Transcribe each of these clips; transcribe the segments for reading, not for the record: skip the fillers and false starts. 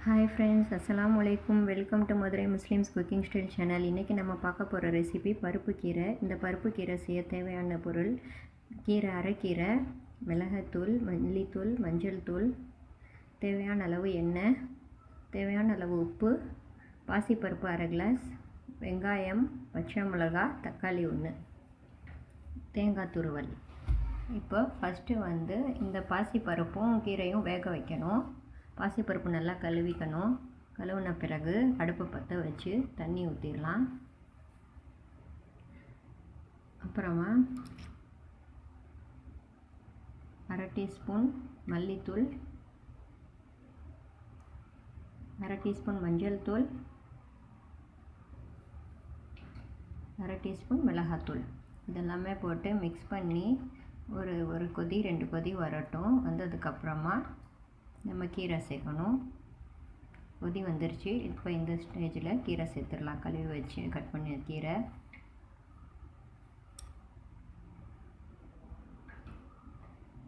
Hi friends, அஸ்ஸலாமு அலைக்கும். Welcome to Madurai Muslims cooking style channel. இன்றைக்கி நம்ம பார்க்க போகிற ரெசிபி பருப்பு கீரை. இந்த பருப்பு கீரை செய்ய தேவையான பொருள்: கீரை அரைக்கீரை, மிளகாய்த்தூள், மல்லித்தூள், மஞ்சள் தூள், தேவையான அளவு எண்ணெய், தேவையான அளவு உப்பு, பாசிப்பருப்பு அரை கிளாஸ், வெங்காயம், பச்சை மிளகா, தக்காளி 1, தேங்காய் துருவல். இப்போ ஃபஸ்ட்டு இந்த பாசிப்பருப்பும் கீரையும் வேக வைக்கணும். பாசிப்பருப்பு நல்லா கழுவிக்கணும். கழுவின பிறகு அடுப்பை பற்ற வச்சு தண்ணி ஊற்றிடலாம். அப்புறமா அரை டீஸ்பூன் மல்லித்தூள், அரை டீஸ்பூன் மஞ்சள் தூள், அரை டீஸ்பூன் மிளகாத்தூள் இதெல்லாமே போட்டு மிக்ஸ் பண்ணி ஒரு கொதி 2 கொதி வரட்டும். வந்ததுக்கப்புறமா நம்ம கீரை சேர்க்கணும். கொதி வந்துருச்சு. இப்போ இந்த ஸ்டேஜில் கீரை சேர்த்துடலாம். கழுவி வச்சு கட் பண்ண கீரை.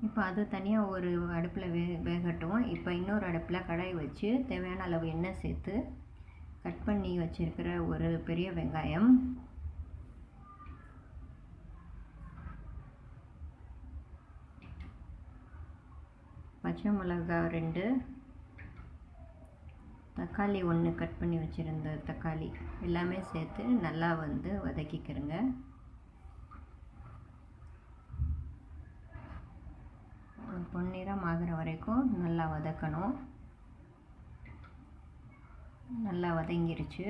இப்போ அது தனியாக ஒரு அடுப்பில் வேகட்டும். இப்போ இன்னொரு அடுப்பில் கடாய் வச்சு தேவையான அளவு எண்ணெய் சேர்த்து கட் பண்ணி வச்சுருக்கிற ஒரு பெரிய வெங்காயம், பச்சை மிளகா 2, தக்காளி 1 கட் பண்ணி வச்சுருந்த தக்காளி எல்லாமே சேர்த்து நல்லா வதக்கிக்கிறங்க. பொன்னிறம் ஆகிற வரைக்கும் நல்லா வதக்கணும். நல்லா வதங்கிருச்சு.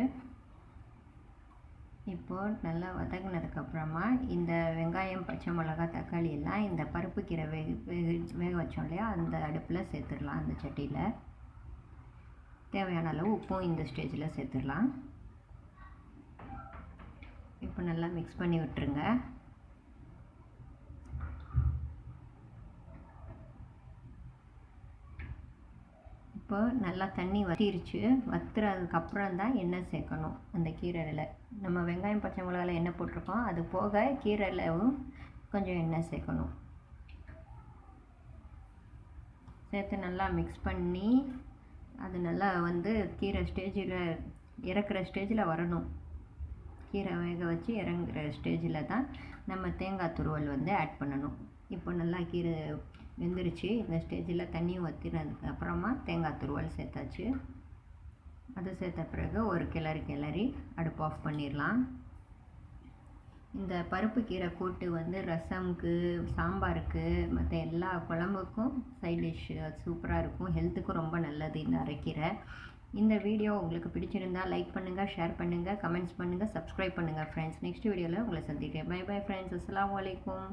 இப்போது நல்லா வதங்கினதுக்கப்புறமா இந்த வெங்காயம், பச்சை மிளகா, தக்காளி எல்லாம் இந்த பருப்பு கீரை வேக வச்சோம் இல்லையா, அந்த அடுப்பில் சேர்த்துடலாம். அந்த சட்டியில் தேவையான அளவு உப்பும் இந்த ஸ்டேஜில் சேர்த்துடலாம். இப்போ நல்லா மிக்ஸ் பண்ணி விட்டுருங்க. இப்போ நல்லா தண்ணி வற்றிருச்சு. வற்றுறதுக்கப்புறம் தான் எண்ணெய் சேர்க்கணும். அந்த கீரையில் நம்ம வெங்காயம், பச்சை மிளகாயில் எண்ணெய் போட்டிருக்கோம். அது போக கீரையிலவும் கொஞ்சம் எண்ணெய் சேர்க்கணும். சேர்த்து நல்லா மிக்ஸ் பண்ணி அது நல்லா கீரை ஸ்டேஜில் இறக்குற ஸ்டேஜில் வரணும். கீரை வேக வச்சு இறங்குற ஸ்டேஜில் தான் நம்ம தேங்காய் துருவல் ஆட் பண்ணணும். இப்போ நல்லா கீரை வெந்துருச்சு. இந்த ஸ்டேஜில் தண்ணியும் வற்றினதுக்கு அப்புறமா தேங்காய் துருவல் சேர்த்தாச்சு. அது சேர்த்த பிறகு ஒரு கிளறி அடுப்பு ஆஃப் பண்ணிடலாம். இந்த பருப்பு கீரை கூட்டு ரசம்க்கு, சாம்பாருக்கு, மற்ற எல்லா குழம்புக்கும் சைட் டிஷ் சூப்பராக இருக்கும். ஹெல்த்துக்கும் ரொம்ப நல்லது இந்த அரைக்கீரை. இந்த வீடியோ உங்களுக்கு பிடிச்சிருந்தால் லைக் பண்ணுங்கள், ஷேர் பண்ணுங்கள், கமெண்ட்ஸ் பண்ணுங்கள், சப்ஸ்கிரைப் பண்ணுங்கள் ஃப்ரெண்ட்ஸ். நெக்ஸ்ட் வீடியோவில் உங்களை சந்திக்கிறேன். Bye bye friends. அஸ்ஸலாமு அலைக்கும்.